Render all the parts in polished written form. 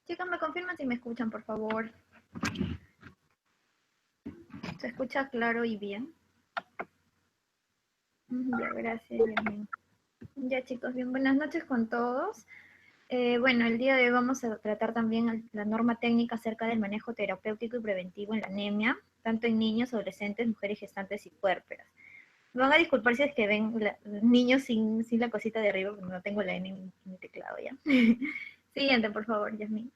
Chicas, me confirman si me escuchan, por favor. ¿Se escucha claro y bien? Ya, gracias, Yasmin. Ya, chicos, bien, buenas noches con todos. Bueno, el día de hoy vamos a tratar también la norma técnica acerca del manejo terapéutico y preventivo en la anemia, tanto en niños, adolescentes, mujeres gestantes y puérperas. Me van a disculpar si es que ven niños sin la cosita de arriba, porque no tengo la N en mi teclado ya. Siguiente, por favor, Yasmin.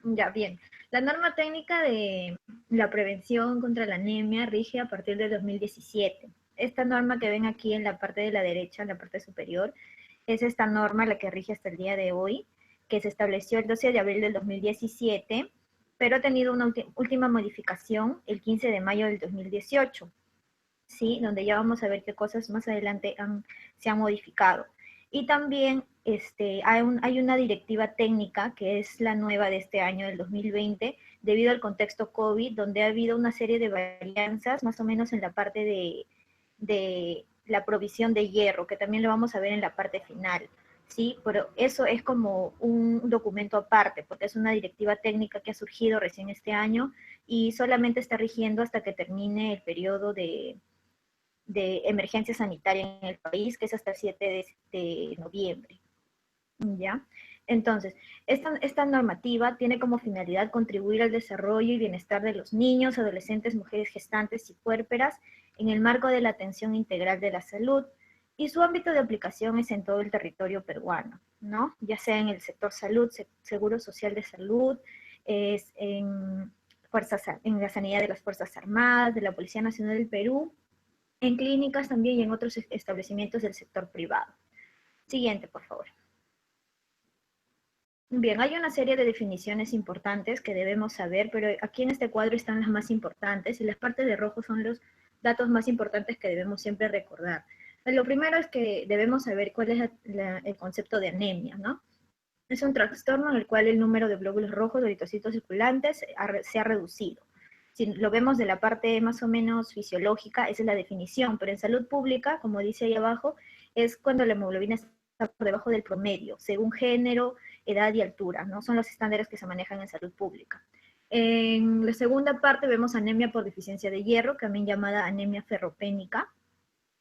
Ya, bien. La norma técnica de la prevención contra la anemia rige a partir de 2017. Esta norma que ven aquí en la parte de la derecha, en la parte superior, es esta norma la que rige hasta el día de hoy, que se estableció el 12 de abril del 2017, pero ha tenido una última modificación el 15 de mayo del 2018, ¿sí? Donde ya vamos a ver qué cosas más adelante se han modificado. Y también hay una directiva técnica que es la nueva de este año, del 2020, debido al contexto COVID, donde ha habido una serie de varianzas, más o menos en la parte de la provisión de hierro, que también lo vamos a ver en la parte final, ¿sí? Pero eso es como un documento aparte, porque es una directiva técnica que ha surgido recién este año y solamente está rigiendo hasta que termine el periodo de emergencia sanitaria en el país, que es hasta el 7 de noviembre. ¿Ya? Entonces, esta normativa tiene como finalidad contribuir al desarrollo y bienestar de los niños, adolescentes, mujeres gestantes y puérperas en el marco de la atención integral de la salud, y su ámbito de aplicación es en todo el territorio peruano, ¿no? Ya sea en el sector salud, seguro social de salud, es en la sanidad de las Fuerzas Armadas, de la Policía Nacional del Perú, en clínicas también y en otros establecimientos del sector privado. Siguiente, por favor. Bien, hay una serie de definiciones importantes que debemos saber, pero aquí en este cuadro están las más importantes y las partes de rojo son los datos más importantes que debemos siempre recordar. Lo primero es que debemos saber cuál es el concepto de anemia, ¿no? Es un trastorno en el cual el número de glóbulos rojos o eritrocitos circulantes se ha reducido. Si lo vemos de la parte más o menos fisiológica, esa es la definición, pero en salud pública, como dice ahí abajo, es cuando la hemoglobina está por debajo del promedio, según género, edad y altura, ¿no? Son los estándares que se manejan en salud pública. En la segunda parte vemos anemia por deficiencia de hierro, también llamada anemia ferropénica.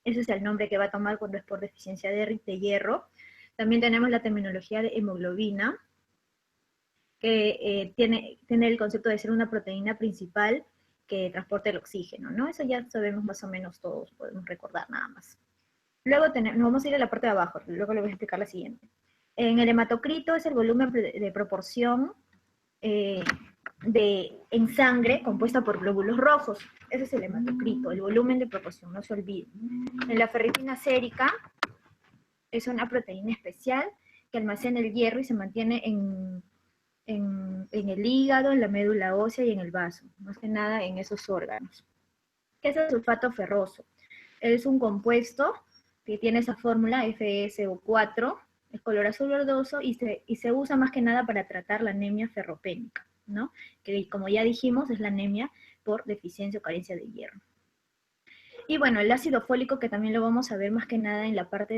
Ese es el nombre que va a tomar cuando es por deficiencia de hierro. También tenemos la terminología de hemoglobina, que tiene el concepto de ser una proteína principal que transporta el oxígeno, ¿no? Eso ya sabemos más o menos todos, podemos recordar nada más. Luego nos vamos a ir a la parte de abajo, luego le voy a explicar la siguiente. En el hematocrito es el volumen de proporción en sangre compuesta por glóbulos rojos. Ese es el hematocrito, el volumen de proporción, no se olviden. En la ferritina sérica es una proteína especial que almacena el hierro y se mantiene en el hígado, en la médula ósea y en el vaso, más que nada en esos órganos. ¿Qué es el sulfato ferroso? Es un compuesto que tiene esa fórmula FeSO4, es color azul verdoso y se usa más que nada para tratar la anemia ferropénica, ¿no? Que como ya dijimos es la anemia por deficiencia o carencia de hierro. Y bueno, el ácido fólico, que también lo vamos a ver más que nada en la parte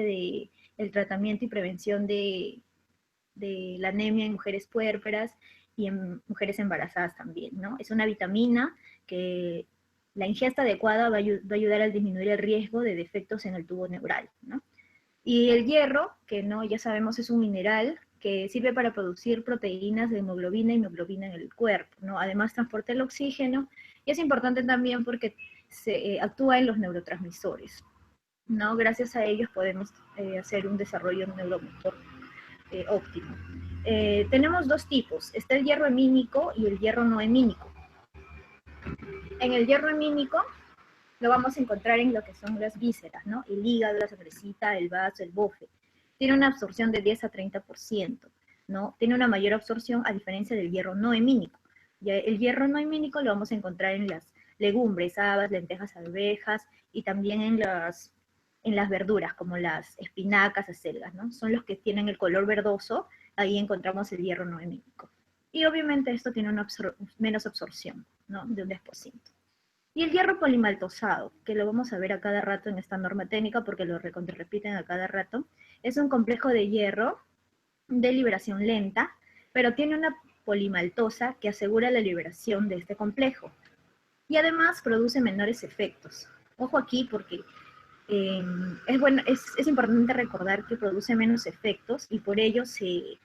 del tratamiento y prevención de la anemia en mujeres puérperas y en mujeres embarazadas también, ¿no? Es una vitamina que la ingesta adecuada va a ayudar a disminuir el riesgo de defectos en el tubo neural, ¿no? Y el hierro, que no, ya sabemos es un mineral que sirve para producir proteínas de hemoglobina y mioglobina en el cuerpo, ¿no? Además transporta el oxígeno y es importante también porque actúa en los neurotransmisores, ¿no? Gracias a ellos podemos hacer un desarrollo neuromotor óptimo. Tenemos dos tipos, está el hierro hemínico y el hierro no hemínico. En el hierro hemínico lo vamos a encontrar en lo que son las vísceras, ¿no? El hígado, la sangrecita, el vaso, el bofe. Tiene una absorción de 10 a 30%, ¿no? Tiene una mayor absorción a diferencia del hierro no hemínico. Ya el hierro no hemínico lo vamos a encontrar en las legumbres, habas, lentejas, arvejas y también en las verduras, como las espinacas, acelgas, ¿no? Son los que tienen el color verdoso, ahí encontramos el hierro no hemínico. Y obviamente esto tiene una menos absorción, ¿no? De un 10%. Y el hierro polimaltosado, que lo vamos a ver a cada rato en esta norma técnica porque lo repiten a cada rato, es un complejo de hierro de liberación lenta, pero tiene una polimaltosa que asegura la liberación de este complejo. Y además produce menores efectos. Ojo aquí porque es importante recordar que produce menos efectos y por ello se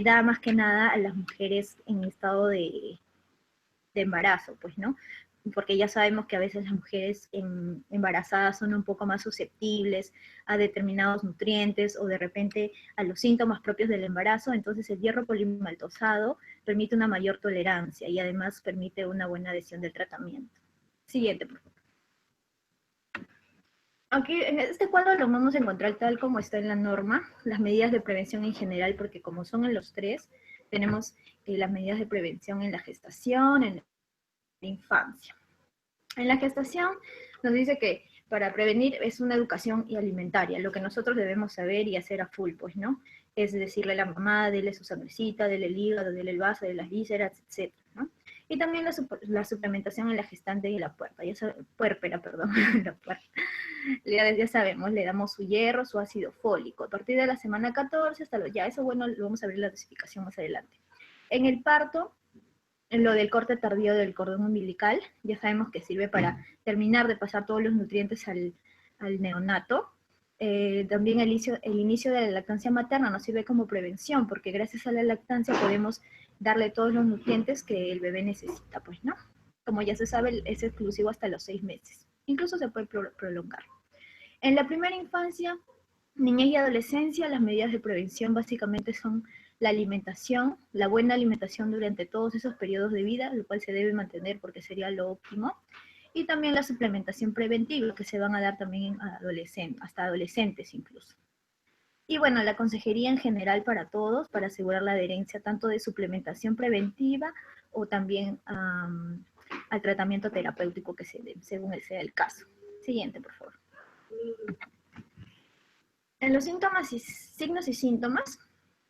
da más que nada a las mujeres en estado de embarazo, pues, ¿no? Porque ya sabemos que a veces las mujeres embarazadas son un poco más susceptibles a determinados nutrientes o de repente a los síntomas propios del embarazo, entonces el hierro polimaltosado permite una mayor tolerancia y además permite una buena adhesión del tratamiento. Siguiente, por favor. Aquí en este cuadro lo vamos a encontrar tal como está en la norma, las medidas de prevención en general, porque como son en los tres, tenemos las medidas de prevención en la gestación, en la infancia. En la gestación nos dice que para prevenir es una educación y alimentaria, lo que nosotros debemos saber y hacer a full, pues, ¿no? Es decirle a la mamá, dele su sangrecita, dele el hígado, dele el vaso, dele las vísceras, etc., ¿no? Y también la suplementación en la gestante y la puérpera, perdón, la puerta. Ya sabemos, le damos su hierro, su ácido fólico. A partir de la semana 14 hasta ya eso, bueno, lo vamos a ver en la dosificación más adelante. En el parto, en lo del corte tardío del cordón umbilical, ya sabemos que sirve para terminar de pasar todos los nutrientes al neonato. También el inicio de la lactancia materna nos sirve como prevención, porque gracias a la lactancia podemos darle todos los nutrientes que el bebé necesita, pues, ¿no? Como ya se sabe, es exclusivo hasta los 6 meses. Incluso se puede prolongar. En la primera infancia, niñez y adolescencia, las medidas de prevención básicamente son la alimentación, la buena alimentación durante todos esos periodos de vida, lo cual se debe mantener porque sería lo óptimo, y también la suplementación preventiva, que se van a dar también hasta adolescentes incluso. Y bueno, la consejería en general para todos, para asegurar la adherencia tanto de suplementación preventiva o también al tratamiento terapéutico que se dé, según sea el caso. Siguiente, por favor. En los signos y síntomas,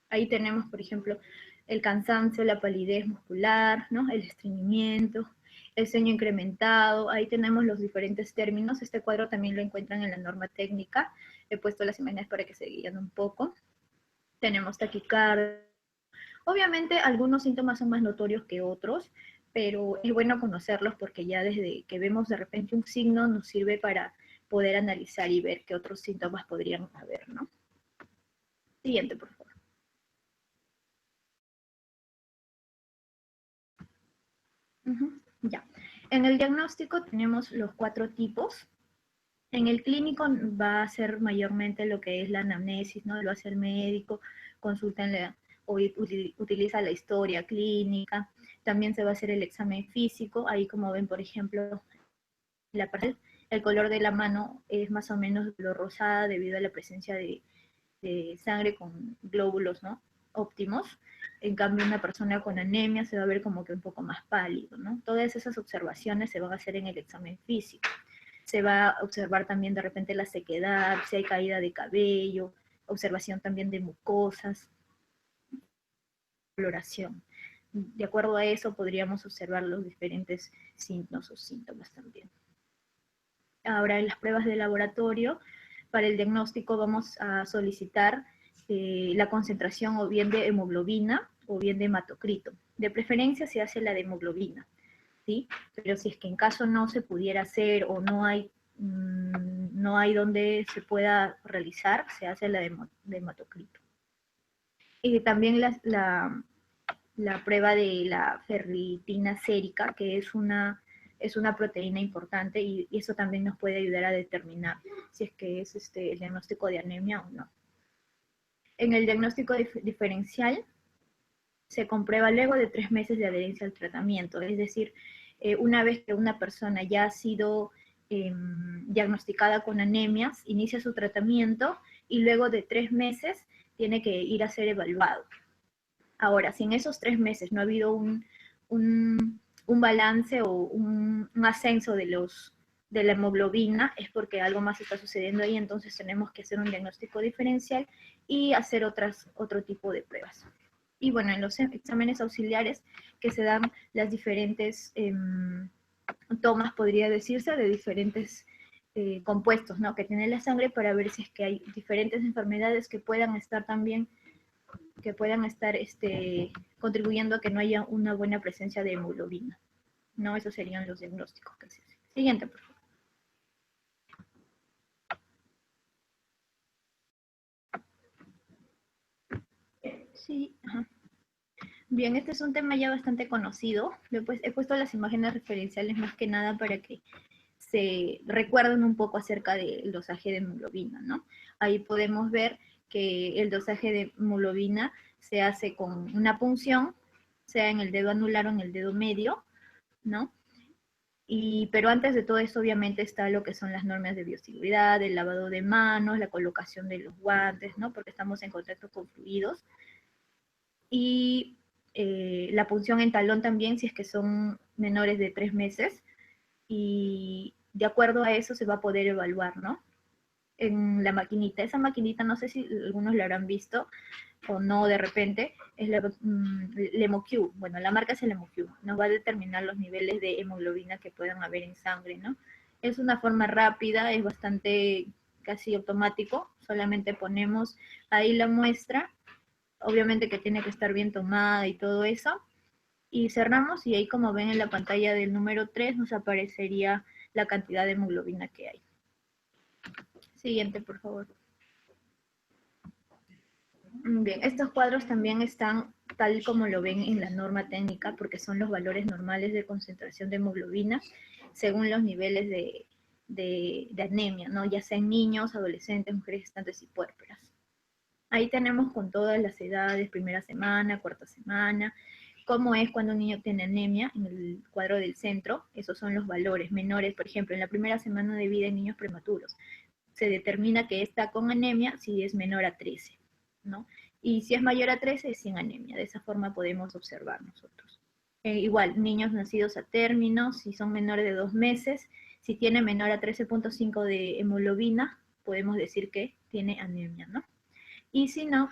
ahí tenemos, por ejemplo, el cansancio, la palidez muscular, ¿no? El estreñimiento, el sueño incrementado, ahí tenemos los diferentes términos. Este cuadro también lo encuentran en la norma técnica. He puesto las imágenes para que se guíen un poco. Tenemos taquicardia. Obviamente algunos síntomas son más notorios que otros, pero es bueno conocerlos porque ya desde que vemos de repente un signo nos sirve para poder analizar y ver qué otros síntomas podrían haber, ¿no? Siguiente, por favor. Ya. En el diagnóstico tenemos los 4 tipos. En el clínico va a ser mayormente lo que es la anamnesis, ¿no? Lo hace el médico, consulta o utiliza la historia clínica. También se va a hacer el examen físico. Ahí como ven, por ejemplo, el color de la mano es más o menos lo rosada debido a la presencia de sangre con glóbulos, ¿no? Óptimos. En cambio, una persona con anemia se va a ver como que un poco más pálido, ¿no? Todas esas observaciones se van a hacer en el examen físico. Se va a observar también de repente la sequedad, si hay caída de cabello, observación también de mucosas, coloración. De acuerdo a eso podríamos observar los diferentes signos o síntomas también. Ahora, en las pruebas de laboratorio, para el diagnóstico vamos a solicitar la concentración o bien de hemoglobina o bien de hematocrito. De preferencia se hace la de hemoglobina, ¿sí? Pero si es que en caso no se pudiera hacer o no hay donde se pueda realizar, se hace la de hematocrito. Y también la prueba de la ferritina sérica, que es una proteína importante y eso también nos puede ayudar a determinar si es que es el diagnóstico de anemia o no. En el diagnóstico diferencial se comprueba luego de 3 meses de adherencia al tratamiento, es decir, una vez que una persona ya ha sido diagnosticada con anemias, inicia su tratamiento y luego de 3 meses tiene que ir a ser evaluado. Ahora, si en esos 3 meses no ha habido un balance o un ascenso de la hemoglobina, es porque algo más está sucediendo ahí, entonces tenemos que hacer un diagnóstico diferencial y hacer otro tipo de pruebas. Y bueno, en los exámenes auxiliares que se dan las diferentes tomas, podría decirse, de diferentes compuestos, ¿no? Que tiene la sangre para ver si es que hay diferentes enfermedades que puedan estar también que puedan estar contribuyendo a que no haya una buena presencia de hemoglobina. No, esos serían los diagnósticos que se hacen. Siguiente, por favor. Sí, ajá. Bien, este es un tema ya bastante conocido. Después he puesto las imágenes referenciales más que nada para que se recuerden un poco acerca del dosaje de hemoglobina, ¿no? Ahí podemos ver que el dosaje de hemoglobina se hace con una punción, sea en el dedo anular o en el dedo medio, ¿no? Pero antes de todo esto, obviamente, está lo que son las normas de bioseguridad, el lavado de manos, la colocación de los guantes, ¿no? Porque estamos en contacto con fluidos. Y la punción en talón también, si es que son menores de 3 meses. Y de acuerdo a eso se va a poder evaluar, ¿no? En la maquinita. Esa maquinita, no sé si algunos la habrán visto o no de repente, es la LemoQ. Bueno, la marca es el LemoQ. Nos va a determinar los niveles de hemoglobina que puedan haber en sangre, ¿no? Es una forma rápida, es bastante casi automático. Solamente ponemos ahí la muestra. Obviamente que tiene que estar bien tomada y todo eso. Y cerramos y ahí como ven en la pantalla del número 3 nos aparecería la cantidad de hemoglobina que hay. Siguiente, por favor. Bien, estos cuadros también están tal como lo ven en la norma técnica porque son los valores normales de concentración de hemoglobina según los niveles de anemia, ¿no? Ya sea en niños, adolescentes, mujeres gestantes y puérperas. Ahí tenemos con todas las edades, primera semana, cuarta semana, cómo es cuando un niño tiene anemia en el cuadro del centro. Esos son los valores menores, por ejemplo, en la primera semana de vida en niños prematuros. Se determina que está con anemia si es menor a 13, ¿no? Y si es mayor a 13 es sin anemia. De esa forma podemos observar nosotros. Igual, niños nacidos a término, si son menores de 2 meses, si tiene menor a 13.5 de hemoglobina, podemos decir que tiene anemia, ¿no? Y si no,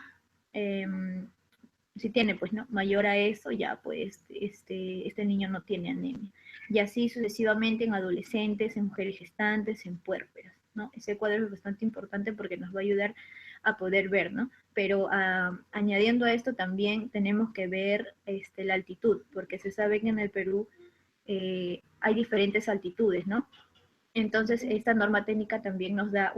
si tiene pues no mayor a eso, ya pues este niño no tiene anemia. Y así sucesivamente en adolescentes, en mujeres gestantes, en puérperas, ¿no? Ese cuadro es bastante importante porque nos va a ayudar a poder ver, ¿no? Pero añadiendo a esto también tenemos que ver la altitud, porque se sabe que en el Perú hay diferentes altitudes, ¿no? Entonces, esta norma técnica también nos da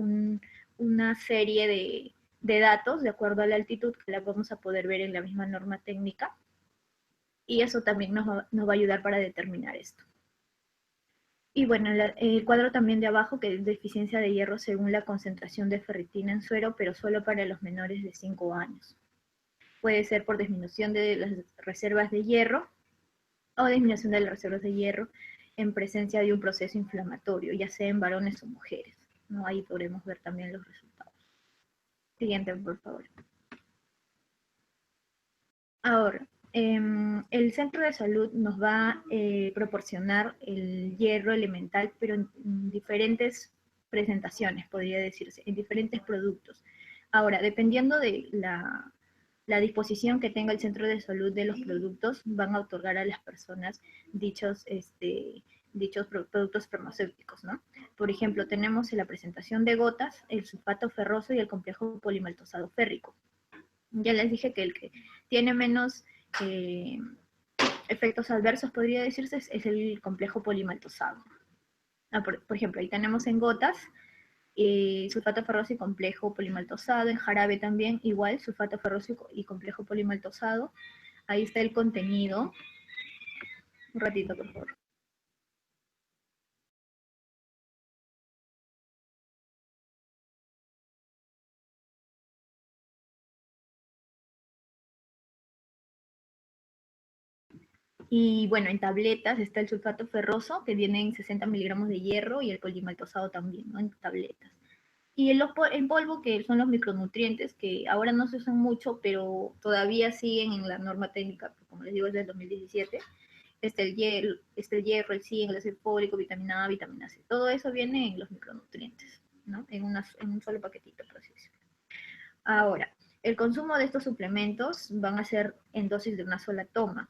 una serie de datos de acuerdo a la altitud que la vamos a poder ver en la misma norma técnica y eso también nos va a ayudar para determinar esto. Y bueno, el cuadro también de abajo que es deficiencia de hierro según la concentración de ferritina en suero, pero solo para los menores de 5 años. Puede ser por disminución de las reservas de hierro o disminución de las reservas de hierro en presencia de un proceso inflamatorio, ya sea en varones o mujeres, ¿no? Ahí podremos ver también los resultados. Siguiente, por favor. Ahora, el centro de salud nos va a proporcionar el hierro elemental, pero en diferentes presentaciones, podría decirse, en diferentes productos. Ahora, dependiendo de la disposición que tenga el centro de salud de los productos, van a otorgar a las personas dichos productos farmacéuticos, ¿no? Por ejemplo, tenemos en la presentación de gotas el sulfato ferroso y el complejo polimaltosado férrico. Ya les dije que el que tiene menos efectos adversos, podría decirse, es el complejo polimaltosado. Por ejemplo, ahí tenemos en gotas sulfato ferroso y complejo polimaltosado, en jarabe también igual, sulfato ferroso y complejo polimaltosado. Ahí está el contenido. Un ratito, por favor. Y bueno, en tabletas está el sulfato ferroso, que viene en 60 miligramos de hierro, y el polimaltosado también, ¿no? En tabletas. Y en polvo, que son los micronutrientes, que ahora no se usan mucho, pero todavía siguen en la norma técnica, como les digo, es del 2017. El hierro, el zinc, el ácido fólico, vitamina A, vitamina C. Todo eso viene en los micronutrientes, ¿no? En un solo paquetito, por así decirlo. Ahora, el consumo de estos suplementos van a ser en dosis de una sola toma.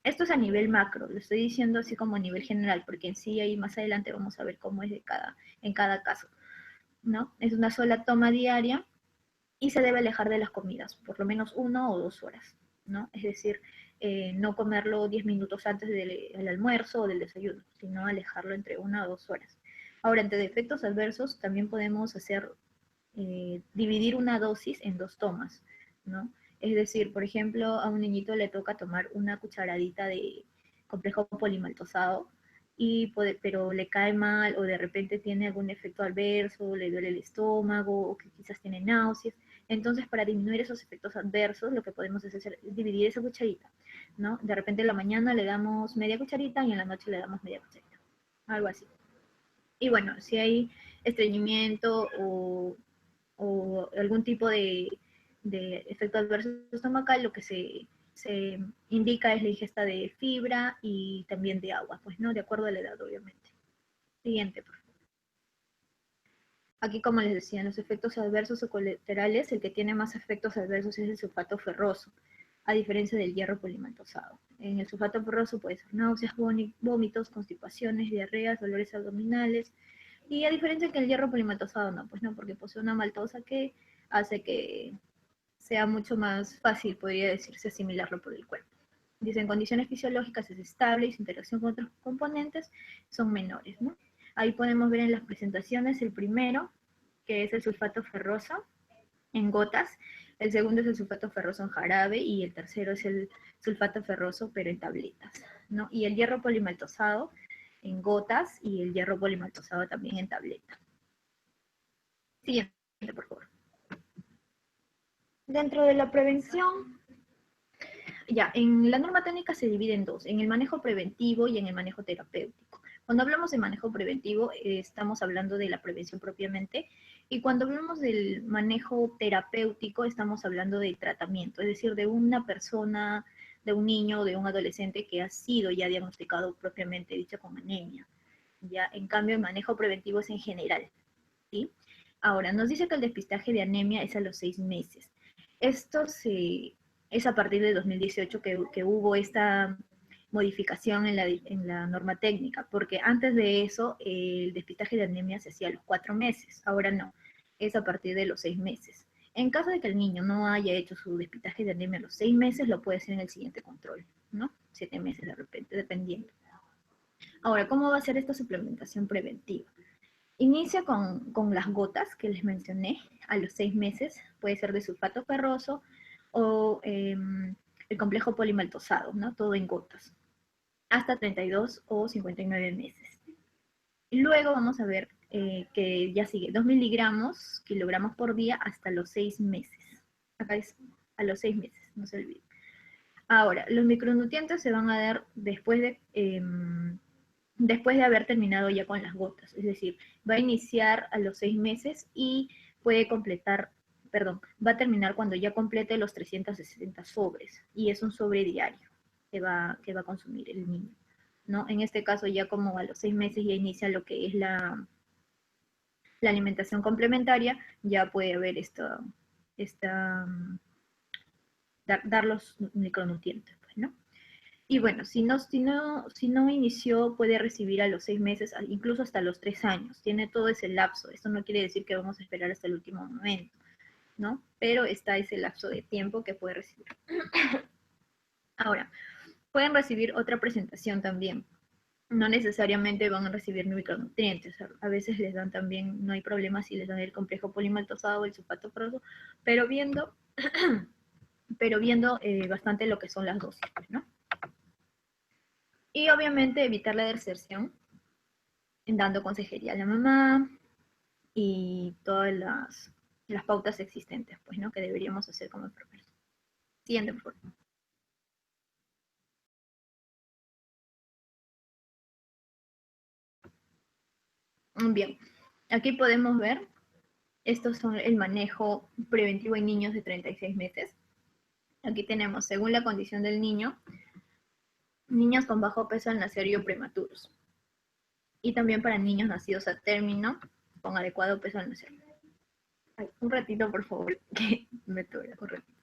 Esto es a nivel macro, lo estoy diciendo así como a nivel general, porque en sí ahí más adelante vamos a ver cómo es en cada caso, ¿no? Es una sola toma diaria y se debe alejar de las comidas, por lo menos 1 o 2 horas, ¿no? Es decir, no comerlo 10 minutos antes del almuerzo o del desayuno, sino alejarlo entre 1 o 2 horas. Ahora, entre efectos adversos, también podemos dividir una dosis en 2 tomas, ¿no? Es decir, por ejemplo, a un niñito le toca tomar una cucharadita de complejo polimaltosado, pero le cae mal o de repente tiene algún efecto adverso, le duele el estómago o que quizás tiene náuseas. Entonces, para disminuir esos efectos adversos, lo que podemos hacer es dividir esa cucharita, ¿no? De repente en la mañana le damos media cucharita y en la noche le damos media cucharita, algo así. Y bueno, si hay estreñimiento o algún tipo de efecto adverso estomacal, lo que se indica es la ingesta de fibra y también de agua, pues no, de acuerdo a la edad, obviamente. Siguiente, por favor. Aquí, como les decía, los efectos adversos o colaterales, el que tiene más efectos adversos es el sulfato ferroso, a diferencia del hierro polimaltosado. En el sulfato ferroso puede ser náuseas, vómitos, constipaciones, diarreas, dolores abdominales, y a diferencia que el hierro polimaltosado no, pues no, porque posee una maltosa que hace que sea mucho más fácil, podría decirse, asimilarlo por el cuerpo. Dice, en condiciones fisiológicas es estable y su interacción con otros componentes son menores, ¿no? Ahí podemos ver en las presentaciones el primero, que es el sulfato ferroso en gotas, el segundo es el sulfato ferroso en jarabe y el tercero es el sulfato ferroso pero en tabletas, ¿no? Y el hierro polimaltosado en gotas y el hierro polimaltosado también en tableta. Siguiente, por favor. Dentro de la prevención, ya, en la norma técnica se divide en dos, en el manejo preventivo y en el manejo terapéutico. Cuando hablamos de manejo preventivo, estamos hablando de la prevención propiamente, y cuando hablamos del manejo terapéutico, estamos hablando del tratamiento, es decir, de una persona, de un niño, de un adolescente que ha sido ya diagnosticado propiamente dicho con anemia. Ya, en cambio, el manejo preventivo es en general, ¿sí? Ahora, nos dice que el despistaje de anemia es a los 6 meses. Esto es a partir de 2018 que hubo esta modificación en la norma técnica, porque antes de eso el despistaje de anemia se hacía a los 4 meses, ahora no, es a partir de los 6 meses. En caso de que el niño no haya hecho su despistaje de anemia a los 6 meses, lo puede hacer en el siguiente control, ¿no? 7 meses de repente, dependiendo. Ahora, ¿cómo va a ser esta suplementación preventiva? Inicia con las gotas que les mencioné a los 6 meses, puede ser de sulfato ferroso o el complejo polimaltosado, ¿no? Todo en gotas, hasta 32 o 59 meses. Y luego vamos a ver que ya sigue 2 miligramos, kilogramos por día hasta los 6 meses. Acá es a los 6 meses, no se olviden. Ahora, los micronutrientes se van a dar después de haber terminado ya con las gotas, es decir, va a iniciar a los 6 meses y puede completar, perdón, va a terminar cuando ya complete los 360 sobres, y es un sobre diario que va a consumir el niño, ¿no? En este caso ya como a los 6 meses ya inicia lo que es la alimentación complementaria, ya puede haber dar los micronutrientes, pues, ¿no? Y bueno, si no inició, puede recibir a los 6 meses, incluso hasta los 3 años. Tiene todo ese lapso. Esto no quiere decir que vamos a esperar hasta el último momento, ¿no? Pero está ese lapso de tiempo que puede recibir. Ahora, pueden recibir otra presentación también. No necesariamente van a recibir micronutrientes. A veces les dan también, no hay problema si les dan el complejo polimaltosado o el sulfato ferroso, pero viendo, bastante lo que son las dosis, pues, ¿no? Y obviamente evitar la deserción, dando consejería a la mamá y todas las pautas existentes, pues, ¿no? Que deberíamos hacer como enfermeros. Siguiente, por favor. Bien, aquí podemos ver, estos son el manejo preventivo en niños de 36 meses. Aquí tenemos, según la condición del niño, niños con bajo peso al nacer y o prematuros. Y también para niños nacidos a término con adecuado peso al nacer. Ay, un ratito, por favor, que me toca un ratito.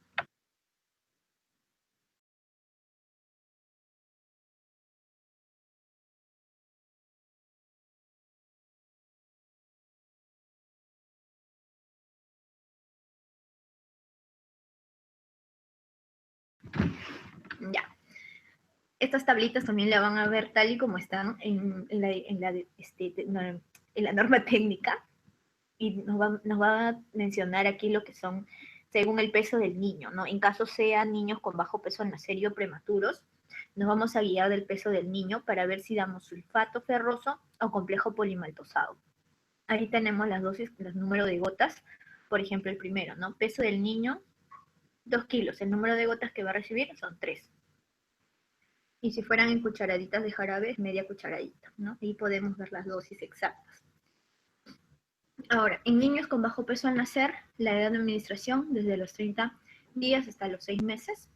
Ya. Estas tablitas también la van a ver tal y como están en la norma técnica, y nos va a mencionar aquí lo que son según el peso del niño, ¿no? En caso sean niños con bajo peso al nacer y o prematuros, nos vamos a guiar del peso del niño para ver si damos sulfato ferroso o complejo polimaltosado. Ahí tenemos las dosis, los números de gotas. Por ejemplo, el primero, ¿no? Peso del niño, 2 kilos. El número de gotas que va a recibir son 3. Y si fueran en cucharaditas de jarabe, es media cucharadita, ¿no? Ahí podemos ver las dosis exactas. Ahora, en niños con bajo peso al nacer, la edad de administración desde los 30 días hasta los 6 meses.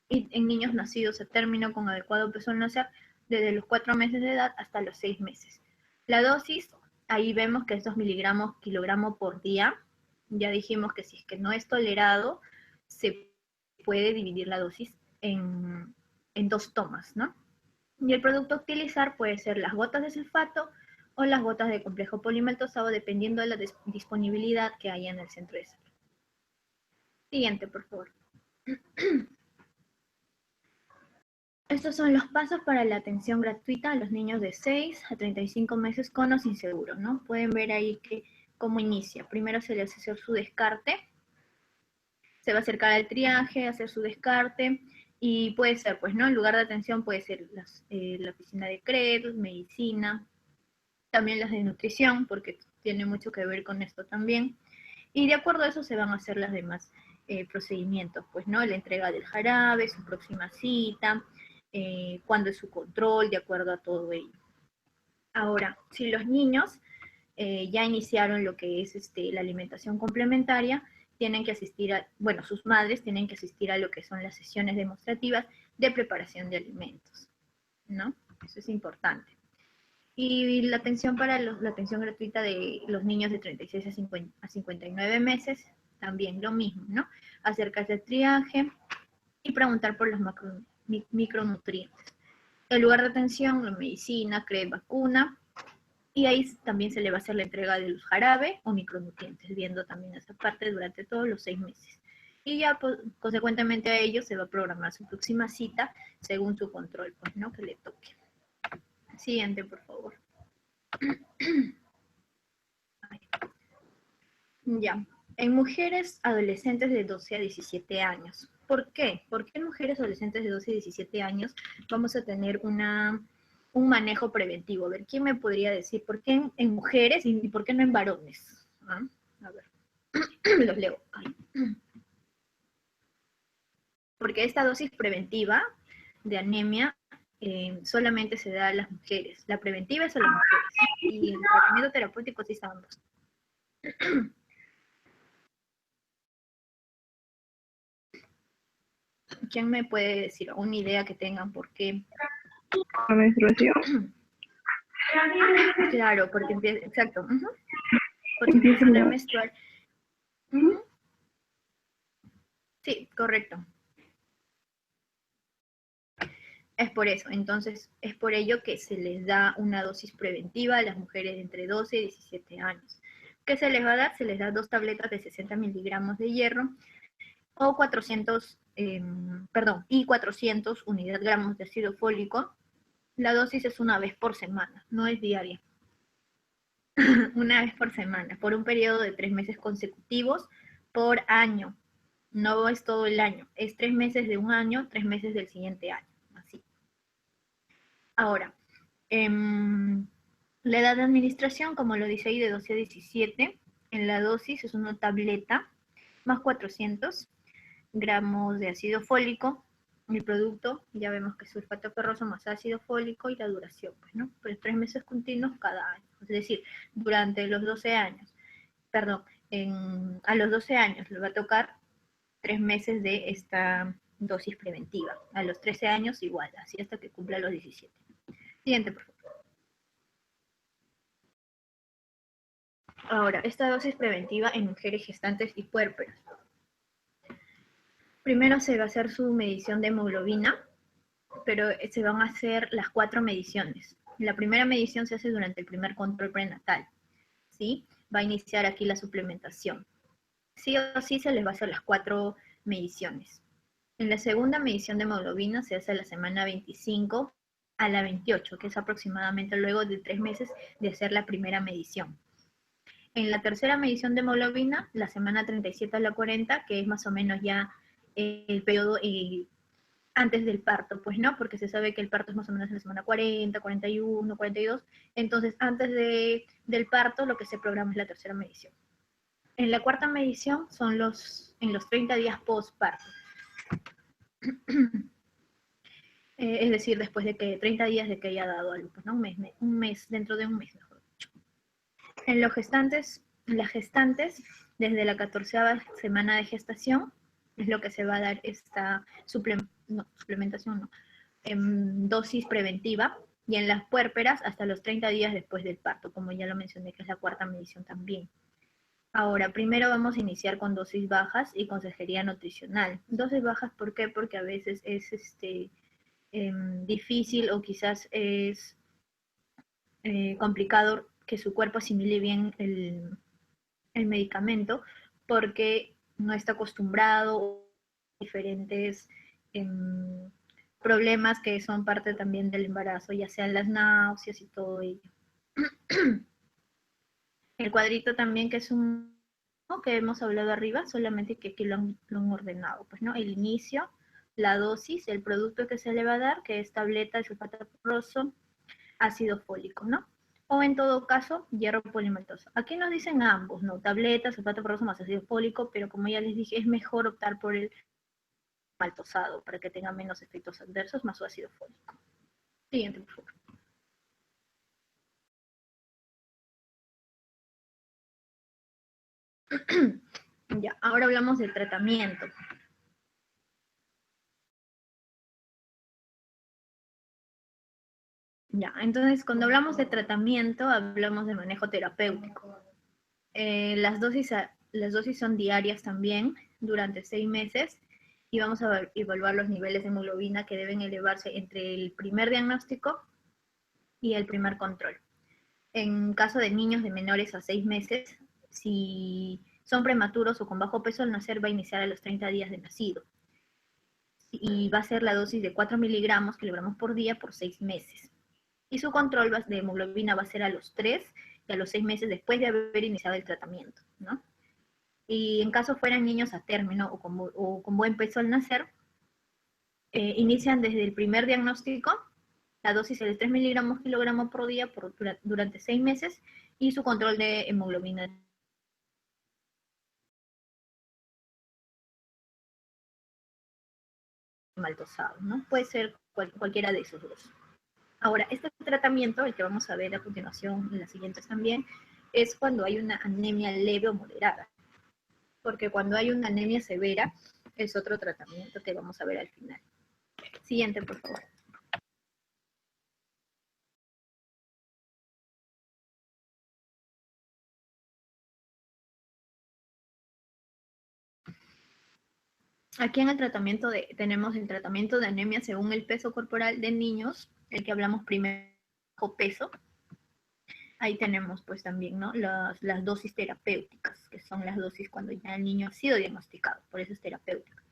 Y en niños nacidos a término con adecuado peso al nacer, desde los 4 meses de edad hasta los 6 meses. La dosis, ahí vemos que es 2 miligramos kilogramo por día. Ya dijimos que si es que no es tolerado, se puede dividir la dosis en 2 tomas, ¿no? Y el producto a utilizar puede ser las gotas de sulfato o las gotas de complejo polimaltosado, dependiendo de la disponibilidad que haya en el centro de salud. Siguiente, por favor. Estos son los pasos para la atención gratuita a los niños de 6 a 35 meses con o sin seguro, ¿no? Pueden ver ahí que cómo inicia. Primero se les hace su descarte, se va a acercar al triaje, hacer su descarte, y puede ser, pues, ¿no? El lugar de atención puede ser la oficina de créditos, medicina, también las de nutrición, porque tiene mucho que ver con esto también. Y de acuerdo a eso se van a hacer las demás procedimientos, pues, ¿no? La entrega del jarabe, su próxima cita, cuándo es su control, de acuerdo a todo ello. Ahora, si los niños ya iniciaron lo que es la alimentación complementaria, tienen que asistir sus madres tienen que asistir a lo que son las sesiones demostrativas de preparación de alimentos, ¿no? Eso es importante. Y la atención la atención gratuita de los niños de 36 a 59 meses, también lo mismo, ¿no? Acercarse al triaje y preguntar por los micronutrientes. El lugar de atención, la medicina, vacuna, y ahí también se le va a hacer la entrega de los jarabe o micronutrientes, viendo también esa parte durante todos los 6 meses. Y ya, pues, consecuentemente a ello, se va a programar su próxima cita según su control, pues, ¿no? Que le toque. Siguiente, por favor. Ya. En mujeres adolescentes de 12 a 17 años. ¿Por qué? ¿Por qué en mujeres adolescentes de 12 a 17 años vamos a tener un manejo preventivo? A ver, ¿quién me podría decir por qué en mujeres y por qué no en varones? ¿Ah? A ver, los leo. Ay. Porque esta dosis preventiva de anemia solamente se da a las mujeres. La preventiva es a las mujeres. Y el tratamiento terapéutico sí está a ambos. ¿Quién me puede decir una idea que tengan por qué? La menstruación. Claro, porque empieza, exacto. Porque empiezan a menstruar. Sí, correcto. Es por eso, entonces es por ello que se les da una dosis preventiva a las mujeres de entre 12 y 17 años. ¿Qué se les va a dar? Se les da 2 tabletas de 60 miligramos de hierro o 400 gramos de ácido fólico. La dosis es una vez por semana, no es diaria. Una vez por semana, por un periodo de 3 meses consecutivos por año. No es todo el año, es 3 meses de un año, 3 meses del siguiente año, así. Ahora, la edad de administración, como lo dice ahí, de 12 a 17, en la dosis es una tableta más 400 gramos de ácido fólico. El producto, ya vemos que es sulfato ferroso más ácido fólico, y la duración, pues, ¿no? Pues 3 meses continuos cada año. Es decir, durante los 12 años, a los 12 años le va a tocar 3 meses de esta dosis preventiva. A los 13 años igual, así hasta que cumpla los 17. Siguiente, por favor. Ahora, esta dosis preventiva en mujeres gestantes y puérperas. Primero se va a hacer su medición de hemoglobina, pero se van a hacer las 4 mediciones. La primera medición se hace durante el primer control prenatal, ¿sí? Va a iniciar aquí la suplementación. Sí o sí se les va a hacer las 4 mediciones. En la segunda medición de hemoglobina se hace a la semana 25 a la 28, que es aproximadamente luego de 3 meses de hacer la primera medición. En la tercera medición de hemoglobina, la semana 37 a la 40, que es más o menos ya el periodo antes del parto, pues no, porque se sabe que el parto es más o menos en la semana 40, 41, 42, entonces antes del parto lo que se programa es la tercera medición. En la cuarta medición son en los 30 días post-parto. Es decir, después de que 30 días de que haya dado a luz, ¿no? Un mes, dentro de un mes, mejor dicho. En las gestantes, desde la 14ª semana de gestación, es lo que se va a dar esta suplementación, no, dosis preventiva, y en las puérperas hasta los 30 días después del parto, como ya lo mencioné, que es la cuarta medición también. Ahora, primero vamos a iniciar con dosis bajas y consejería nutricional. Dosis bajas, ¿por qué? Porque a veces es difícil o quizás es complicado que su cuerpo asimile bien el medicamento porque no está acostumbrado a diferentes problemas que son parte también del embarazo, ya sean las náuseas y todo ello. El cuadrito también, que es un que hemos hablado arriba, solamente que aquí lo han ordenado, pues, ¿no? El inicio, la dosis, el producto que se le va a dar, que es tableta de sulfato ferroso, ácido fólico, ¿no? O en todo caso, hierro polimaltoso. Aquí nos dicen ambos, ¿no? Tableta, sulfato ferroso más ácido fólico, pero como ya les dije, es mejor optar por el maltosado para que tenga menos efectos adversos más su ácido fólico. Siguiente, por favor. Ya, ahora hablamos del tratamiento. Ya, entonces cuando hablamos de tratamiento, hablamos de manejo terapéutico. Las dosis son diarias también durante 6 meses y vamos a evaluar los niveles de hemoglobina que deben elevarse entre el primer diagnóstico y el primer control. En caso de niños de menores a 6 meses, si son prematuros o con bajo peso, al nacer va a iniciar a los 30 días de nacido. Y va a ser la dosis de 4 miligramos por día por 6 meses. Y su control de hemoglobina va a ser a los 3 y a los 6 meses después de haber iniciado el tratamiento, ¿no? Y en caso fueran niños a término o con buen peso al nacer, inician desde el primer diagnóstico, la dosis es de 3 miligramos kilogramo por día durante 6 meses y su control de hemoglobina maltosado, ¿no? Puede ser cualquiera de esos dos. Ahora, este tratamiento, el que vamos a ver a continuación en las siguientes también, es cuando hay una anemia leve o moderada, porque cuando hay una anemia severa es otro tratamiento que vamos a ver al final. Siguiente, por favor. Aquí en el tratamiento tenemos el tratamiento de anemia según el peso corporal de niños, el que hablamos primero, peso. Ahí tenemos pues también, ¿no? Las dosis terapéuticas, que son las dosis cuando ya el niño ha sido diagnosticado, por eso es terapéutica.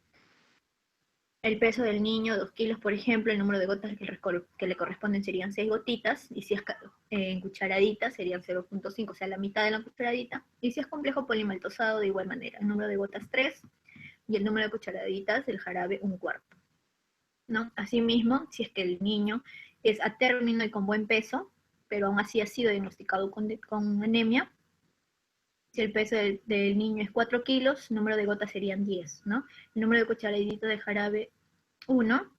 El peso del niño, 2 kilos, por ejemplo, el número de gotas que le corresponden serían 6 gotitas, y si es en cucharaditas serían 0.5, o sea, la mitad de la cucharadita, y si es complejo polimaltosado, de igual manera, el número de gotas 3, y el número de cucharaditas del jarabe 1/4, ¿no? Asimismo, si es que el niño es a término y con buen peso, pero aún así ha sido diagnosticado con anemia, si el peso del niño es 4 kilos, el número de gotas serían 10, ¿no? El número de cucharaditas de jarabe 1,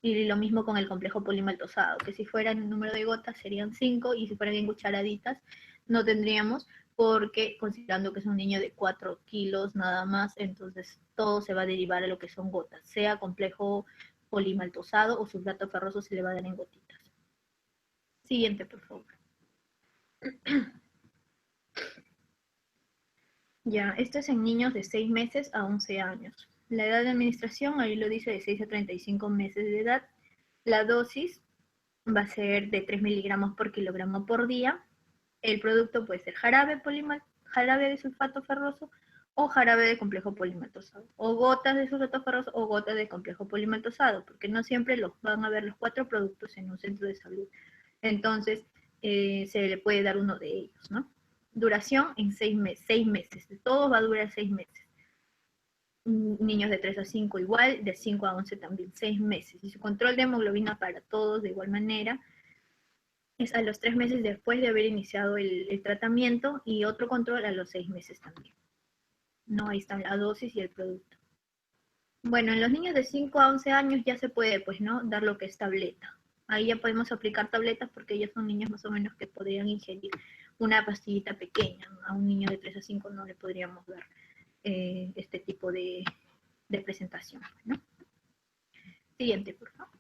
y lo mismo con el complejo polimaltosado, que si fueran el número de gotas serían 5, y si fueran en cucharaditas no tendríamos, porque considerando que es un niño de 4 kilos nada más, entonces todo se va a derivar a lo que son gotas, sea complejo polimaltosado o sulfato ferroso se le va a dar en gotitas. Siguiente, por favor. Ya, esto es en niños de 6 meses a 11 años. La edad de administración, ahí lo dice, de 6 a 35 meses de edad. La dosis va a ser de 3 miligramos por kilogramo por día. El producto puede ser jarabe de sulfato ferroso o jarabe de complejo polimaltosado, o gotas de sulfato ferroso o gotas de complejo polimaltosado, porque no siempre los van a ver los 4 productos en un centro de salud. Entonces, se le puede dar uno de ellos, ¿no? Duración en 6 meses. Todo va a durar 6 meses. Niños de 3 a 5 igual, de 5 a 11 también, 6 meses. Y su control de hemoglobina para todos de igual manera es a los 3 meses después de haber iniciado el tratamiento, y otro control a los 6 meses también. No, ahí están la dosis y el producto. Bueno, en los niños de 5 a 11 años ya se puede, pues, ¿no?, dar lo que es tableta. Ahí ya podemos aplicar tabletas porque ellos son niños más o menos que podrían ingerir una pastillita pequeña. A un niño de 3 a 5 no le podríamos dar este tipo de presentación, ¿no? Siguiente, por favor.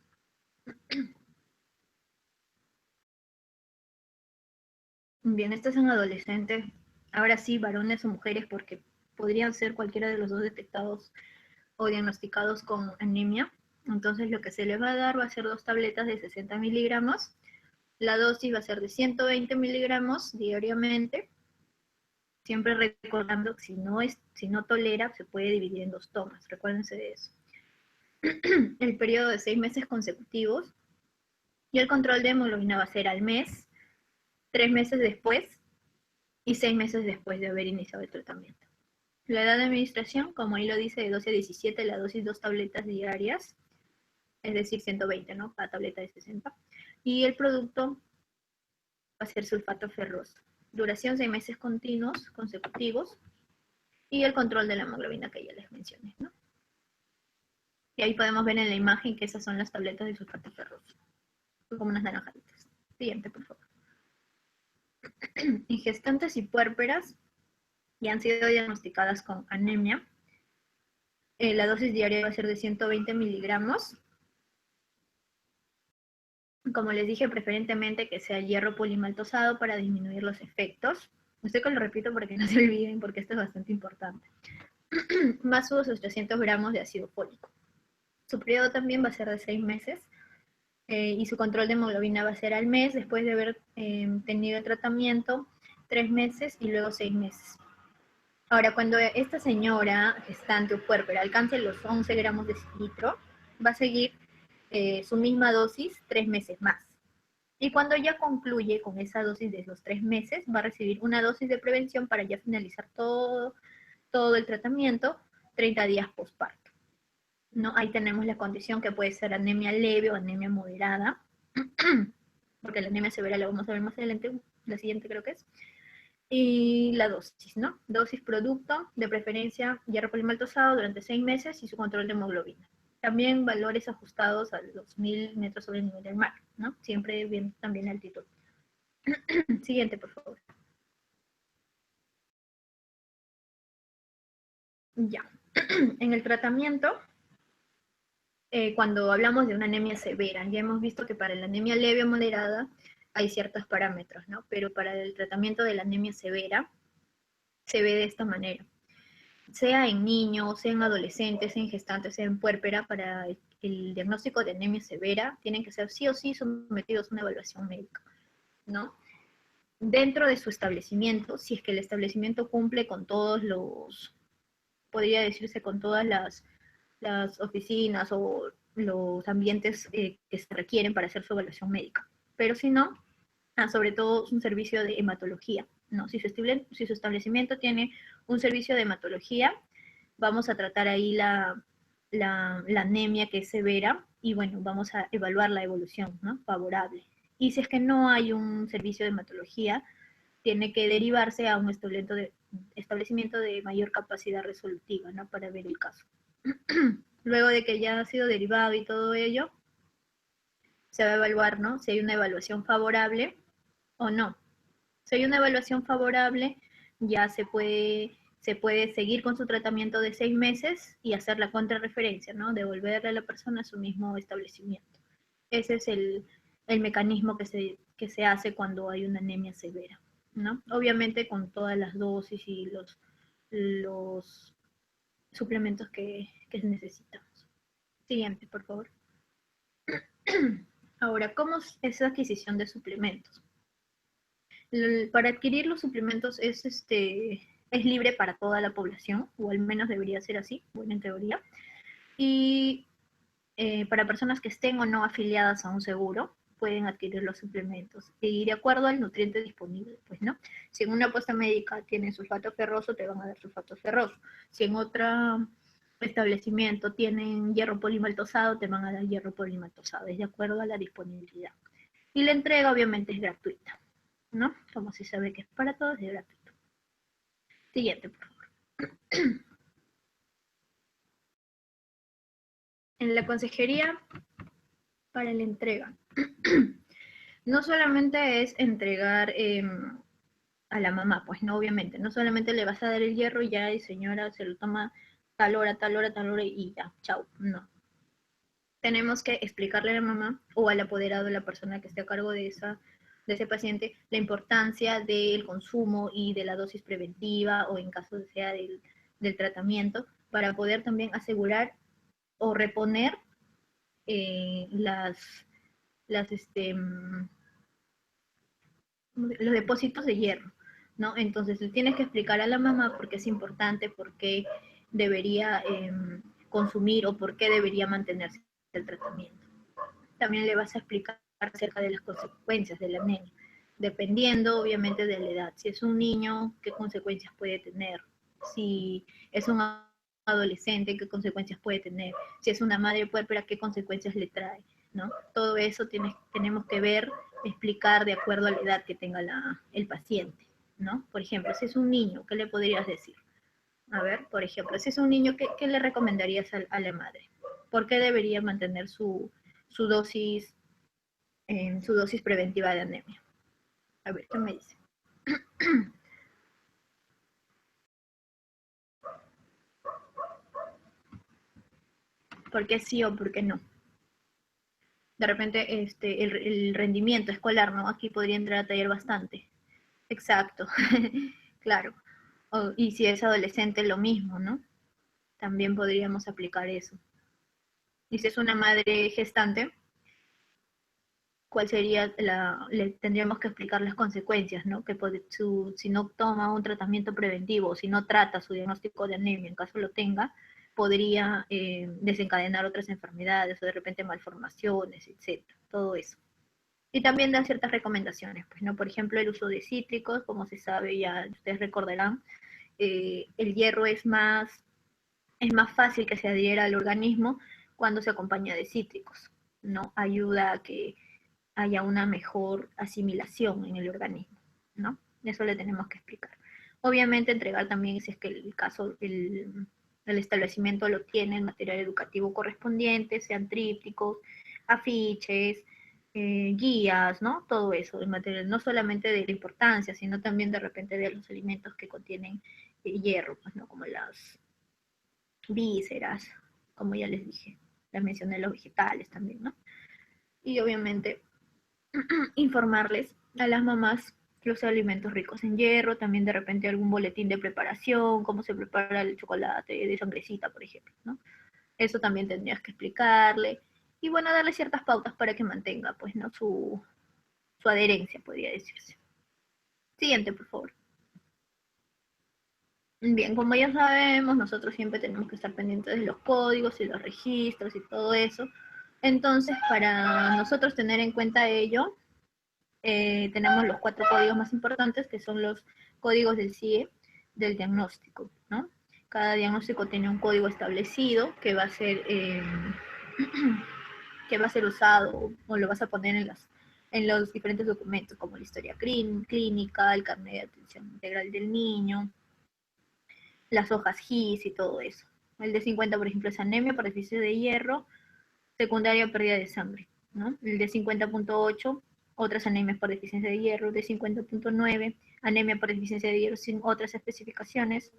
Bien, estos son adolescentes, ahora sí, varones o mujeres, porque podrían ser cualquiera de los dos detectados o diagnosticados con anemia. Entonces lo que se les va a dar va a ser 2 tabletas de 60 miligramos. La dosis va a ser de 120 miligramos diariamente. Siempre recordando que si no tolera, se puede dividir en 2 tomas. Recuérdense de eso. El periodo de 6 meses consecutivos. Y el control de hemoglobina va a ser al mes, 3 meses después y 6 meses después de haber iniciado el tratamiento. La edad de administración, como ahí lo dice, de 12 a 17, la dosis 2 tabletas diarias, es decir, 120, ¿no? Cada tableta de 60. Y el producto va a ser sulfato ferroso. Duración 6 meses continuos, consecutivos. Y el control de la hemoglobina que ya les mencioné, ¿no? Y ahí podemos ver en la imagen que esas son las tabletas de sulfato ferroso. Son como unas naranjaditas. Siguiente, por favor. En gestantes y puérperas y han sido diagnosticadas con anemia, la dosis diaria va a ser de 120 miligramos. Como les dije, preferentemente que sea hierro polimaltosado para disminuir los efectos. Estoy que lo repito porque no se olviden, porque esto es bastante importante. Más sus 800 gramos de ácido fólico. Su periodo también va a ser de 6 meses y su control de hemoglobina va a ser al mes después de haber tenido el tratamiento, 3 meses y luego 6 meses. Ahora, cuando esta señora gestante o puérpera alcance los 11 gramos de litro, va a seguir su misma dosis 3 meses más. Y cuando ya concluye con esa dosis de los 3 meses, va a recibir una dosis de prevención para ya finalizar todo el tratamiento 30 días postparto, ¿no? Ahí tenemos la condición que puede ser anemia leve o anemia moderada, porque la anemia severa la vamos a ver más adelante, la siguiente creo que es. Y la dosis, ¿no? Dosis producto, de preferencia hierro polimaltosado durante 6 meses y su control de hemoglobina. También valores ajustados a los 1000 metros sobre el nivel del mar, ¿no? Siempre bien también la altitud. Siguiente, por favor. Ya. En el tratamiento, cuando hablamos de una anemia severa, ya hemos visto que para la anemia leve o moderada hay ciertos parámetros, ¿no? Pero para el tratamiento de la anemia severa se ve de esta manera. Sea en niños, sea en adolescentes, sea en gestantes, sea en puérpera, para el diagnóstico de anemia severa tienen que ser sí o sí sometidos a una evaluación médica, ¿no? Dentro de su establecimiento, si es que el establecimiento cumple con todos los, podría decirse con todas las oficinas o los ambientes que se requieren para hacer su evaluación médica. Pero si no, sobre todo un servicio de hematología, ¿no? Si su establecimiento tiene un servicio de hematología, vamos a tratar ahí la anemia que es severa y bueno, vamos a evaluar la evolución, ¿no? Favorable. Y si es que no hay un servicio de hematología, tiene que derivarse a un establecimiento de mayor capacidad resolutiva, ¿no? Para ver el caso. Luego de que ya ha sido derivado y todo ello, se va a evaluar, ¿no? Si hay una evaluación favorable o no. Si hay una evaluación favorable, ya se puede seguir con su tratamiento de 6 meses y hacer la contrarreferencia, ¿no? Devolverle a la persona a su mismo establecimiento. Ese es el mecanismo que se hace cuando hay una anemia severa, ¿no? Obviamente con todas las dosis y los suplementos que necesitamos. Siguiente, por favor. Ahora, ¿cómo es la adquisición de suplementos? Para adquirir los suplementos es es libre para toda la población, o al menos debería ser así, bueno, en teoría. Y para personas que estén o no afiliadas a un seguro, pueden adquirir los suplementos. Y de acuerdo al nutriente disponible, pues, ¿no? Si en una apuesta médica tienen sulfato ferroso, te van a dar sulfato ferroso. Si en otro establecimiento tienen hierro polimaltosado, te van a dar hierro polimaltosado. Es de acuerdo a la disponibilidad. Y la entrega, obviamente, es gratuita, ¿no? Como se sabe que es para todos, es gratuito. Siguiente, por favor. En la consejería para la entrega. No solamente es entregar a la mamá, pues no, obviamente, no solamente le vas a dar el hierro y ya, y señora, se lo toma tal hora, tal hora, tal hora y ya, chao, no. Tenemos que explicarle a la mamá o al apoderado, la persona que esté a cargo de ese paciente, la importancia del consumo y de la dosis preventiva o en caso sea del tratamiento, para poder también asegurar o reponer los depósitos de hierro, ¿no? Entonces le tienes que explicar a la mamá por qué es importante, por qué debería consumir o por qué debería mantenerse el tratamiento. También le vas a explicar acerca de las consecuencias de la anemia, dependiendo obviamente de la edad. Si es un niño, qué consecuencias puede tener. Si es un adolescente, qué consecuencias puede tener. Si es una madre puérpera, qué consecuencias le trae, ¿no? Todo eso tenemos que ver, explicar de acuerdo a la edad que tenga el paciente, ¿no? Por ejemplo, si es un niño, ¿qué le podrías decir? A ver, por ejemplo, si es un niño, ¿qué le recomendarías a la madre? ¿Por qué debería mantener su dosis su dosis preventiva de anemia? A ver, ¿qué me dice? ¿Por qué sí o por qué no? De repente el rendimiento escolar, ¿no? Aquí podría entrar a taller bastante. Exacto, claro. Y si es adolescente, lo mismo, ¿no? También podríamos aplicar eso. Y si es una madre gestante, ¿cuál sería le tendríamos que explicar las consecuencias, ¿no? Que si no toma un tratamiento preventivo, o si no trata su diagnóstico de anemia, en caso lo tenga, podría desencadenar otras enfermedades o de repente malformaciones, etcétera, todo eso. Y también dan ciertas recomendaciones, pues, ¿no? Por ejemplo, el uso de cítricos, como se sabe, ya ustedes recordarán, el hierro es más fácil que se adhiera al organismo cuando se acompaña de cítricos, ¿no? Ayuda a que haya una mejor asimilación en el organismo, ¿no? Eso le tenemos que explicar. Obviamente entregar también, si es que el caso, el establecimiento lo tiene, el material educativo correspondiente, sean trípticos, afiches, guías, ¿no? Todo eso, el material, no solamente de la importancia, sino también de repente de los alimentos que contienen hierro, pues, ¿no? Como las vísceras, como ya les dije, les mencioné los vegetales también, ¿no? Y obviamente informarles a las mamás los alimentos ricos en hierro, también de repente algún boletín de preparación, cómo se prepara el chocolate de sangrecita, por ejemplo, ¿no? Eso también tendrías que explicarle. Y bueno, darle ciertas pautas para que mantenga, pues, ¿no? Su adherencia, podría decirse. Siguiente, por favor. Bien, como ya sabemos, nosotros siempre tenemos que estar pendientes de los códigos y los registros y todo eso. Entonces, para nosotros tener en cuenta ello, tenemos los 4 códigos más importantes, que son los códigos del CIE, del diagnóstico, ¿no? Cada diagnóstico tiene un código establecido que va a ser, que va a ser usado o lo vas a poner en los diferentes documentos, como la historia clínica, el carnet de atención integral del niño, las hojas GIS y todo eso. El de 50, por ejemplo, es anemia por déficit de hierro, secundaria pérdida de sangre, ¿no? El de 50.8, otras anemias por deficiencia de hierro, de 50.9, anemia por deficiencia de hierro sin otras especificaciones,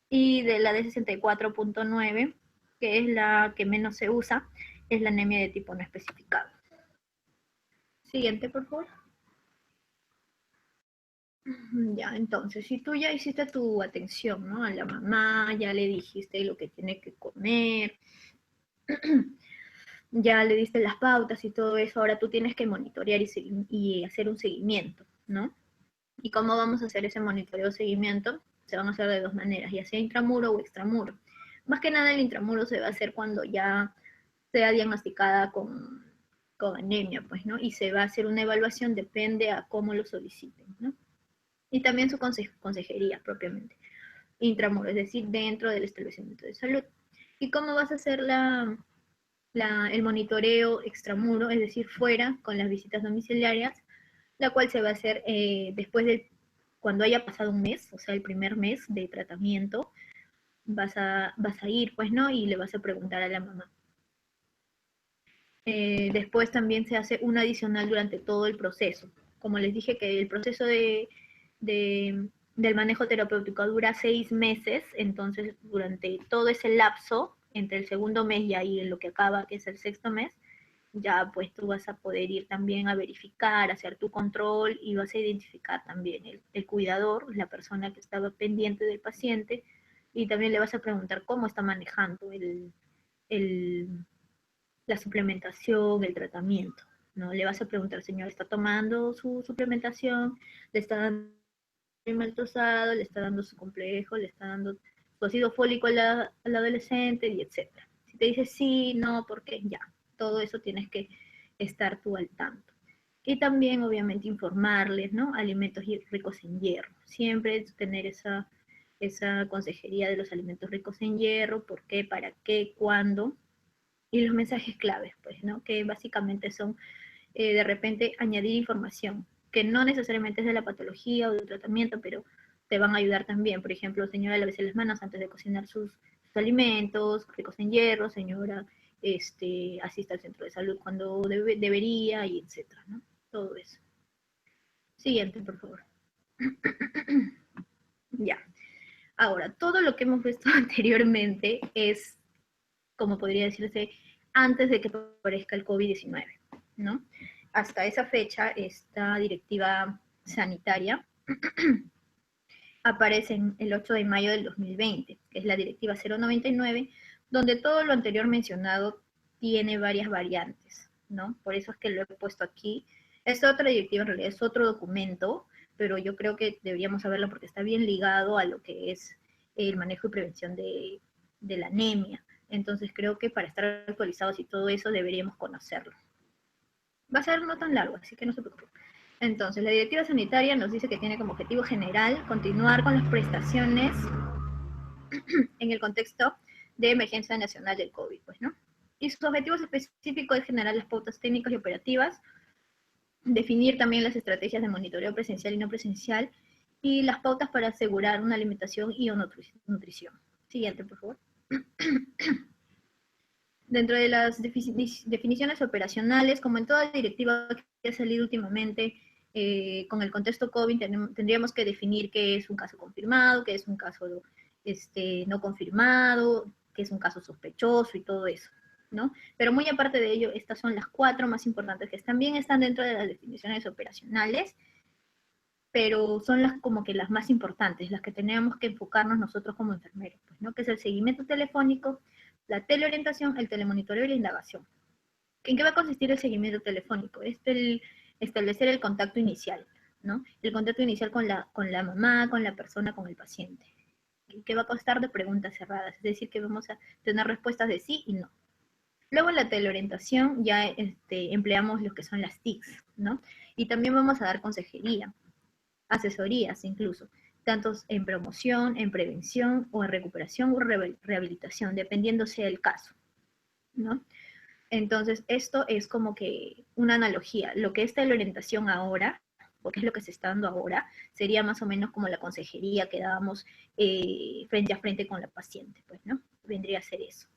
y de la de 64.9, que es la que menos se usa, es la anemia de tipo no especificado. Siguiente, por favor. Ya, entonces, si tú ya hiciste tu atención, ¿no? A la mamá, ya le dijiste lo que tiene que comer, ya le diste las pautas y todo eso, ahora tú tienes que monitorear y hacer un seguimiento, ¿no? ¿Y cómo vamos a hacer ese monitoreo o seguimiento? se van a hacer de dos maneras, ya sea intramuro o extramuro. Más que nada el intramuro se va a hacer cuando ya sea diagnosticada con anemia, pues, ¿no? Y se va a hacer una evaluación, depende a cómo lo soliciten, ¿no? Y también su consejería propiamente, intramuro, es decir, dentro del establecimiento de salud. ¿Y cómo vas a hacer el monitoreo extramuro, es decir, fuera, con las visitas domiciliarias, la cual se va a hacer después de cuando haya pasado un mes, o sea, el primer mes de tratamiento, vas a ir, pues, ¿no? Y le vas a preguntar a la mamá. Después también se hace un adicional durante todo el proceso. Como les dije que el proceso del manejo terapéutico dura 6 meses, entonces durante todo ese lapso, entre el segundo mes y ahí en lo que acaba, que es el sexto mes, ya pues tú vas a poder ir también a verificar, hacer tu control y vas a identificar también el cuidador, la persona que estaba pendiente del paciente, y también le vas a preguntar cómo está manejando la suplementación, el tratamiento, ¿no? Le vas a preguntar, señor, ¿está tomando su suplementación? ¿Le está dando maltosado? ¿Le está dando su complejo? ¿Le está dando su ácido fólico al adolescente? Y etcétera. Si te dice sí, no, ¿por qué? Ya, todo eso tienes que estar tú al tanto. Y también, obviamente, informarles, ¿no? Alimentos ricos en hierro. Siempre tener esa consejería de los alimentos ricos en hierro, por qué, para qué, cuándo, y los mensajes claves, pues, ¿no? Que básicamente son, de repente, añadir información, que no necesariamente es de la patología o del tratamiento, pero te van a ayudar también. Por ejemplo, señora, lávese las manos antes de cocinar sus alimentos, ricos en hierro, señora, asista al centro de salud cuando debería, y etcétera, ¿no? Todo eso. Siguiente, por favor. Ya. Ahora, todo lo que hemos visto anteriormente es, como podría decirse, antes de que aparezca el COVID-19, ¿no? Hasta esa fecha, esta directiva sanitaria aparece en el 8 de mayo del 2020, que es la directiva 099, donde todo lo anterior mencionado tiene varias variantes, ¿no? Por eso es que lo he puesto aquí. Esta otra directiva en realidad es otro documento, pero yo creo que deberíamos saberlo porque está bien ligado a lo que es el manejo y prevención de la anemia. Entonces creo que para estar actualizados y todo eso deberíamos conocerlo. Va a ser no tan largo, así que no se preocupen. Entonces, la directiva sanitaria nos dice que tiene como objetivo general continuar con las prestaciones en el contexto de emergencia nacional del COVID, pues, ¿no? Y sus objetivos específicos es generar las pautas técnicas y operativas, definir también las estrategias de monitoreo presencial y no presencial, y las pautas para asegurar una alimentación y una nutrición. Siguiente, por favor. Dentro de las definiciones operacionales, como en toda directiva que ha salido últimamente, con el contexto COVID tendríamos que definir qué es un caso confirmado, qué es un caso no confirmado, qué es un caso sospechoso y todo eso, ¿no? Pero muy aparte de ello, estas son las 4 más importantes que también están dentro de las definiciones operacionales, pero son las como que las más importantes, las que tenemos que enfocarnos nosotros como enfermeros, pues, ¿no? Que es el seguimiento telefónico, la teleorientación, el telemonitoreo y la indagación. ¿En qué va a consistir el seguimiento telefónico? Es establecer el contacto inicial, ¿no? El contacto inicial con la mamá, con la persona, con el paciente. Que va a constar de preguntas cerradas, es decir, que vamos a tener respuestas de sí y no. Luego en la teleorientación ya empleamos lo que son las TICs, ¿no? Y también vamos a dar consejería, asesorías incluso, tanto en promoción, en prevención o en recuperación o rehabilitación, dependiendo sea el caso, ¿no? Entonces, esto es como que una analogía. Lo que es la orientación ahora, porque es lo que se está dando ahora, sería más o menos como la consejería que dábamos frente a frente con la paciente, pues, ¿no? Vendría a ser eso.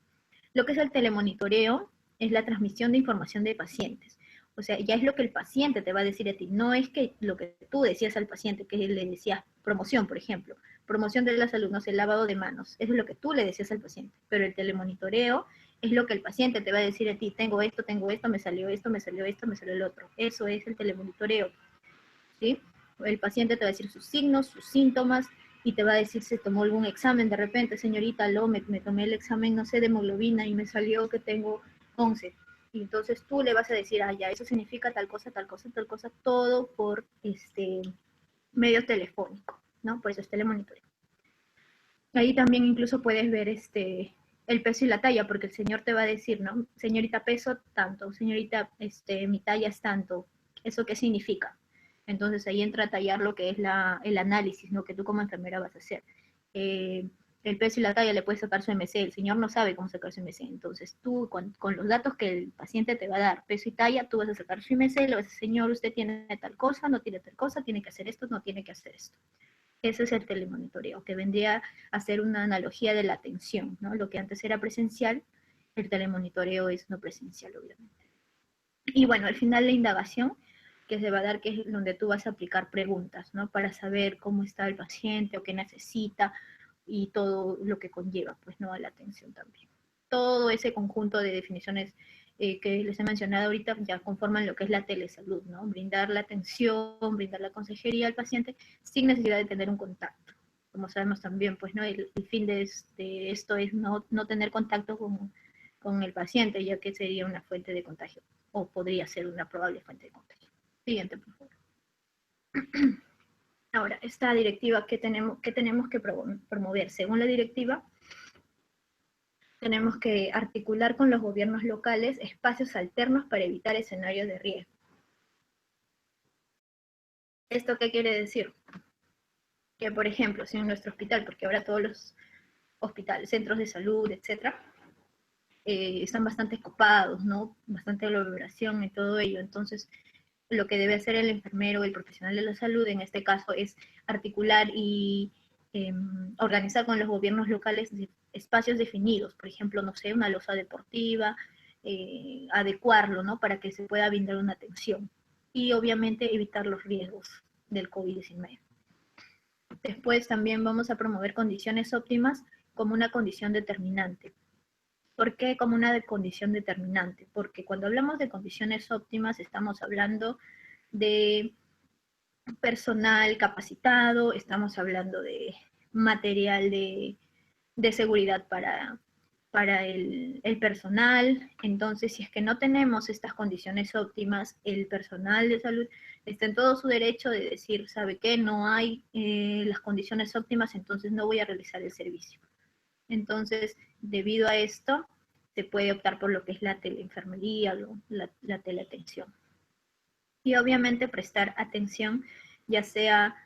Lo que es el telemonitoreo es la transmisión de información de pacientes. O sea, ya es lo que el paciente te va a decir a ti. No es que lo que tú decías al paciente, que le decías promoción, por ejemplo, promoción de la salud, no sé, lavado de manos. Eso es lo que tú le decías al paciente. Pero el telemonitoreo es lo que el paciente te va a decir a ti. Tengo esto, me salió esto, me salió esto, me salió el otro. Eso es el telemonitoreo, ¿sí? El paciente te va a decir sus signos, sus síntomas, y te va a decir si tomó algún examen de repente, señorita, me tomé el examen, no sé, de hemoglobina y me salió que tengo 11. Y entonces tú le vas a decir, ya, eso significa tal cosa, tal cosa, tal cosa, todo por medio telefónico, ¿no? Por eso es telemonitoreo. Ahí también incluso puedes ver el peso y la talla, porque el señor te va a decir, ¿no? Señorita, peso tanto, señorita, mi talla es tanto. ¿Eso qué significa? Entonces ahí entra a tallar lo que es el análisis, ¿no? Que tú como enfermera vas a hacer. Eh, el peso y la talla le puedes sacar su MC, el señor no sabe cómo sacar su MC, entonces tú con los datos que el paciente te va a dar, peso y talla, tú vas a sacar su MC, le vas a decir, señor, usted tiene tal cosa, no tiene tal cosa, tiene que hacer esto, no tiene que hacer esto. Ese es el telemonitoreo, que vendría a ser una analogía de la atención, ¿no? Lo que antes era presencial, el telemonitoreo es no presencial, obviamente. Y bueno, al final la indagación que se va a dar, que es donde tú vas a aplicar preguntas, ¿no? Para saber cómo está el paciente o qué necesita y todo lo que conlleva, pues, ¿no? A la atención también. Todo ese conjunto de definiciones que les he mencionado ahorita ya conforman lo que es la telesalud, ¿no? Brindar la atención, brindar la consejería al paciente sin necesidad de tener un contacto. Como sabemos también, pues, ¿no? El fin de esto es no tener contacto con el paciente, ya que sería una fuente de contagio, o podría ser una probable fuente de contagio. Siguiente, por favor. Ahora, esta directiva que tenemos que promover. Según la directiva, tenemos que articular con los gobiernos locales espacios alternos para evitar escenarios de riesgo. ¿Esto qué quiere decir? Que, por ejemplo, si en nuestro hospital, porque ahora todos los hospitales, centros de salud, etcétera, están bastante copados, ¿no? Bastante aglomeración y todo ello. Entonces, lo que debe hacer el enfermero, el profesional de la salud, en este caso, es articular y organizar con los gobiernos locales espacios definidos, por ejemplo, no sé, una losa deportiva, adecuarlo, ¿no? Para que se pueda brindar una atención y obviamente evitar los riesgos del COVID-19. Después también vamos a promover condiciones óptimas como una condición determinante. ¿Por qué como una condición determinante? Porque cuando hablamos de condiciones óptimas estamos hablando de personal capacitado, estamos hablando de material de seguridad para el personal. Entonces, si es que no tenemos estas condiciones óptimas, el personal de salud está en todo su derecho de decir, ¿sabe qué? No hay las condiciones óptimas, entonces no voy a realizar el servicio. Entonces, debido a esto, se puede optar por lo que es la teleenfermería, la teleatención. Y obviamente prestar atención, ya sea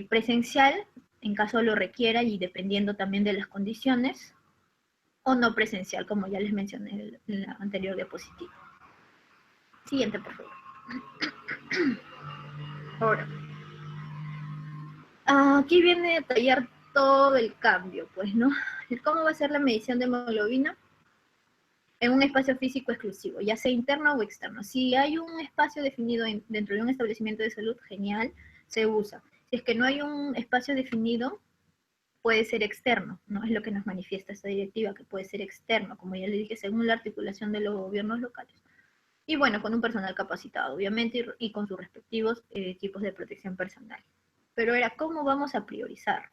presencial, en caso lo requiera y dependiendo también de las condiciones, o no presencial, como ya les mencioné en la anterior diapositiva. Siguiente, por favor. Ahora, aquí viene a detallar todo el cambio, pues, ¿no? ¿Cómo va a ser la medición de hemoglobina? En un espacio físico exclusivo, ya sea interno o externo. Si hay un espacio definido dentro de un establecimiento de salud, genial, se usa. Si es que no hay un espacio definido, puede ser externo, ¿no? Es lo que nos manifiesta esta directiva, que puede ser externo, como ya le dije, según la articulación de los gobiernos locales. Y bueno, con un personal capacitado, obviamente, y con sus respectivos equipos de protección personal. Pero era, ¿cómo vamos a priorizar?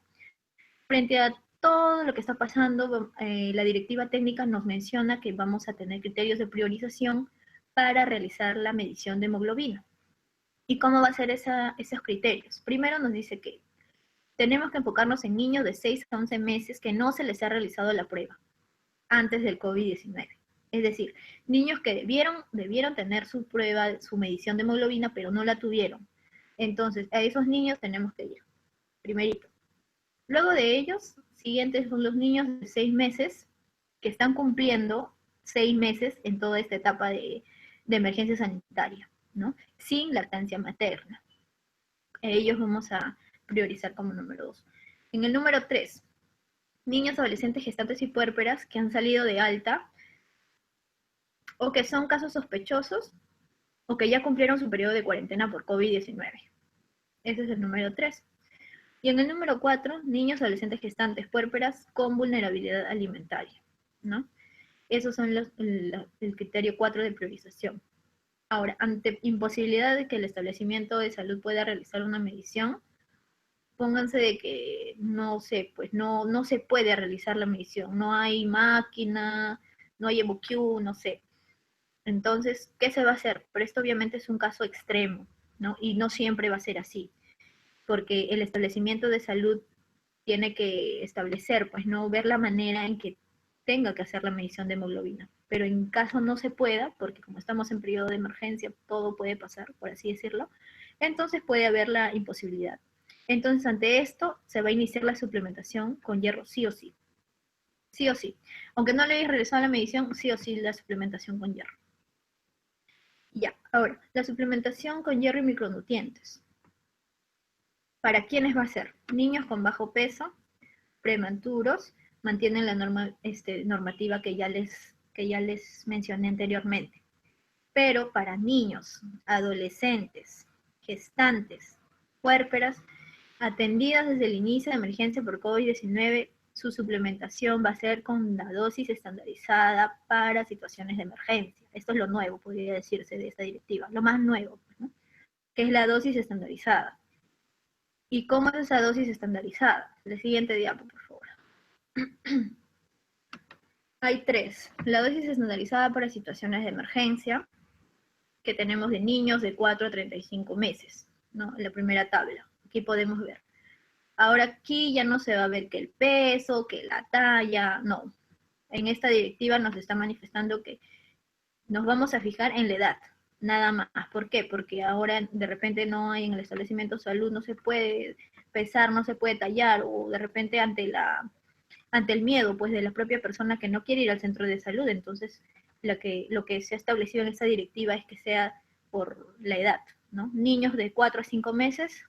Frente a todo lo que está pasando, la directiva técnica nos menciona que vamos a tener criterios de priorización para realizar la medición de hemoglobina. ¿Y cómo va a ser esos criterios? Primero nos dice que tenemos que enfocarnos en niños de 6 a 11 meses que no se les ha realizado la prueba antes del COVID-19. Es decir, niños que debieron tener su prueba, su medición de hemoglobina, pero no la tuvieron. Entonces, a esos niños tenemos que ir. Primerito. Luego de ellos, siguientes son los niños de 6 meses que están cumpliendo 6 meses en toda esta etapa de emergencia sanitaria, ¿no? Sin lactancia materna. Ellos vamos a priorizar como número 2. En el número 3, niños, adolescentes, gestantes y puérperas que han salido de alta o que son casos sospechosos o que ya cumplieron su periodo de cuarentena por COVID-19. Ese es el número 3. Y en el número 4, niños, adolescentes, gestantes, puérperas con vulnerabilidad alimentaria, ¿no? Esos son el criterio 4 de priorización. Ahora, ante imposibilidad de que el establecimiento de salud pueda realizar una medición, pónganse de que no sé, pues no se puede realizar la medición, no hay máquina, no hay EvoQ, no sé. Entonces, ¿qué se va a hacer? Pero esto obviamente es un caso extremo, ¿no? Y no siempre va a ser así, porque el establecimiento de salud tiene que establecer, pues no ver la manera en que tenga que hacer la medición de hemoglobina. Pero en caso no se pueda, porque como estamos en periodo de emergencia, todo puede pasar, por así decirlo, entonces puede haber la imposibilidad. Entonces, ante esto, se va a iniciar la suplementación con hierro sí o sí. Sí o sí. Aunque no le hayas realizado la medición, sí o sí la suplementación con hierro. Ya, ahora, la suplementación con hierro y micronutrientes. ¿Para quiénes va a ser? Niños con bajo peso, prematuros, mantienen la normativa que ya les mencioné anteriormente. Pero para niños, adolescentes, gestantes, puérperas, atendidas desde el inicio de emergencia por COVID-19, su suplementación va a ser con la dosis estandarizada para situaciones de emergencia. Esto es lo nuevo, podría decirse, de esta directiva, lo más nuevo, ¿no? Que es la dosis estandarizada. ¿Y cómo es esa dosis estandarizada? El siguiente diapo, por favor. Hay tres. La dosis estandarizada para situaciones de emergencia, que tenemos de niños de 4 a 35 meses, ¿no? En la primera tabla. Aquí podemos ver. Ahora aquí ya no se va a ver que el peso, que la talla, no. En esta directiva nos está manifestando que nos vamos a fijar en la edad, nada más. ¿Por qué? Porque ahora de repente no hay en el establecimiento de salud, no se puede pesar, no se puede tallar, o de repente ante el miedo pues de la propia persona que no quiere ir al centro de salud, entonces lo que se ha establecido en esta directiva es que sea por la edad, ¿no? Niños de 4 a 5 meses,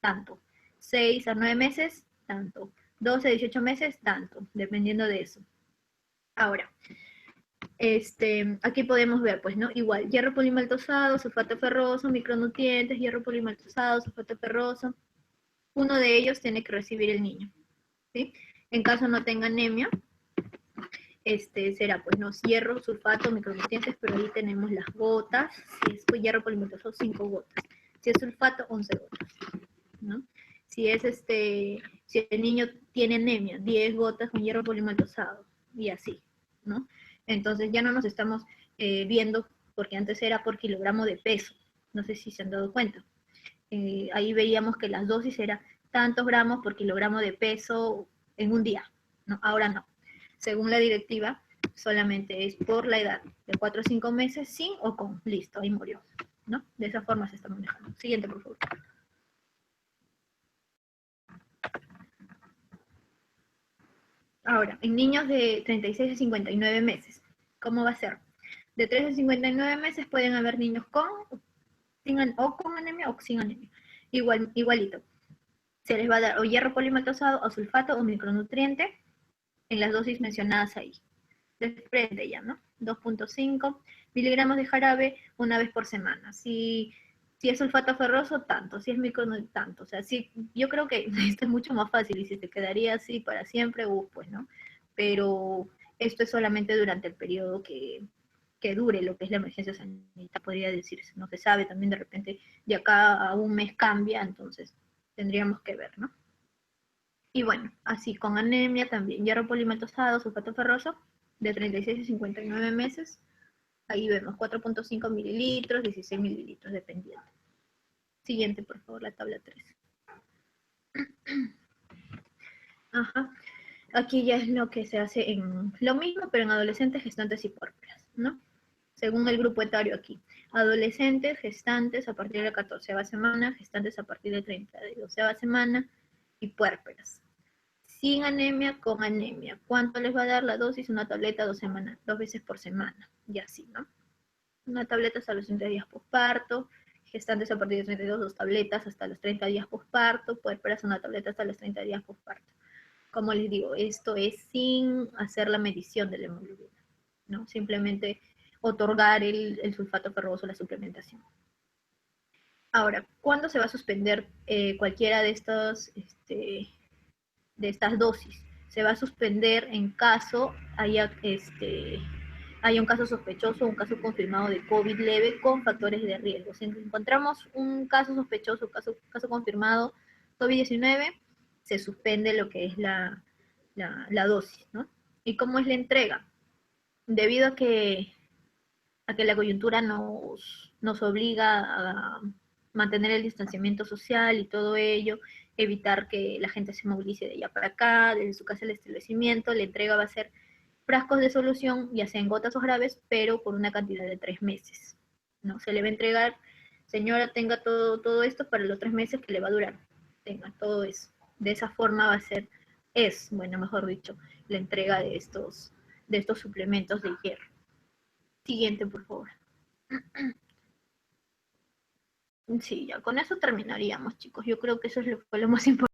tanto. 6 a 9 meses, tanto. 12 a 18 meses, tanto, dependiendo de eso. Ahora, aquí podemos ver, pues, ¿no? Igual, hierro polimaltosado, sulfato ferroso, micronutrientes, hierro polimaltosado, sulfato ferroso. Uno de ellos tiene que recibir el niño, ¿sí? En caso no tenga anemia, será, pues, no, hierro, sulfato, micronutrientes, pero ahí tenemos las gotas. Si es hierro polimaltosado, 5 gotas. Si es sulfato, 11 gotas, ¿no? Si es si el niño tiene anemia, 10 gotas con hierro polimaltosado, y así, ¿no? Entonces ya no nos estamos viendo, porque antes era por kilogramo de peso, no sé si se han dado cuenta. Ahí veíamos que las dosis eran tantos gramos por kilogramo de peso en un día, ¿no? Ahora no. Según la directiva, solamente es por la edad, de 4 a 5 meses, sin o con, listo, ahí murió, ¿no? De esa forma se está manejando. Siguiente, por favor. Ahora, en niños de 36 a 59 meses, ¿cómo va a ser? De 3 a 59 meses pueden haber niños con anemia o sin anemia. Igualito. Se les va a dar o hierro polimaltosado, o sulfato, o micronutriente en las dosis mencionadas ahí. De frente ya, ¿no? 2.5 miligramos de jarabe una vez por semana. Si es sulfato ferroso, tanto. Si es micronutriente, tanto. O sea, yo creo que esto es mucho más fácil, y si te quedaría así para siempre, pues, ¿no? Pero esto es solamente durante el periodo que dure lo que es la emergencia sanitaria, podría decirse. No se sabe, también de repente de acá a un mes cambia, entonces tendríamos que ver, ¿no? Y bueno, así con anemia también, hierro polimaltosado, sulfato ferroso, de 36 a 59 meses, ahí vemos 4.5 mililitros, 16 mililitros, dependiendo. Siguiente, por favor, la tabla 3. Ajá. Aquí ya es lo que se hace en lo mismo, pero en adolescentes, gestantes y puérperas, ¿no? Según el grupo etario aquí. Adolescentes, gestantes a partir de la 14ª semana, gestantes a partir de 32ª semana y puérperas. Sin anemia, con anemia. ¿Cuánto les va a dar la dosis? Una tableta 2 veces por semana. Y así, ¿no? Una tableta hasta los 30 días posparto. Gestantes a partir de 32, 2 tabletas hasta los 30 días posparto. Puérperas, una tableta hasta los 30 días posparto. Como les digo, esto es sin hacer la medición de la hemoglobina, ¿no? Simplemente otorgar el sulfato ferroso, la suplementación. Ahora, ¿cuándo se va a suspender cualquiera de estas dosis? Se va a suspender en caso haya un caso sospechoso o un caso confirmado de COVID leve con factores de riesgo. Si encontramos un caso sospechoso, caso confirmado COVID-19, se suspende lo que es la dosis, ¿no? ¿Y cómo es la entrega? Debido a que la coyuntura nos obliga mantener el distanciamiento social y todo ello, evitar que la gente se movilice de allá para acá, desde su casa al establecimiento. La entrega va a ser frascos de solución, ya sea en gotas o jarabes, pero por una cantidad de 3 meses. ¿No? Se le va a entregar, señora, tenga todo esto para los 3 meses que le va a durar. Tenga todo eso. De esa forma va a ser, bueno, mejor dicho, la entrega de estos suplementos de hierro. Siguiente, por favor. Sí, ya con eso terminaríamos, chicos. Yo creo que eso fue lo más importante.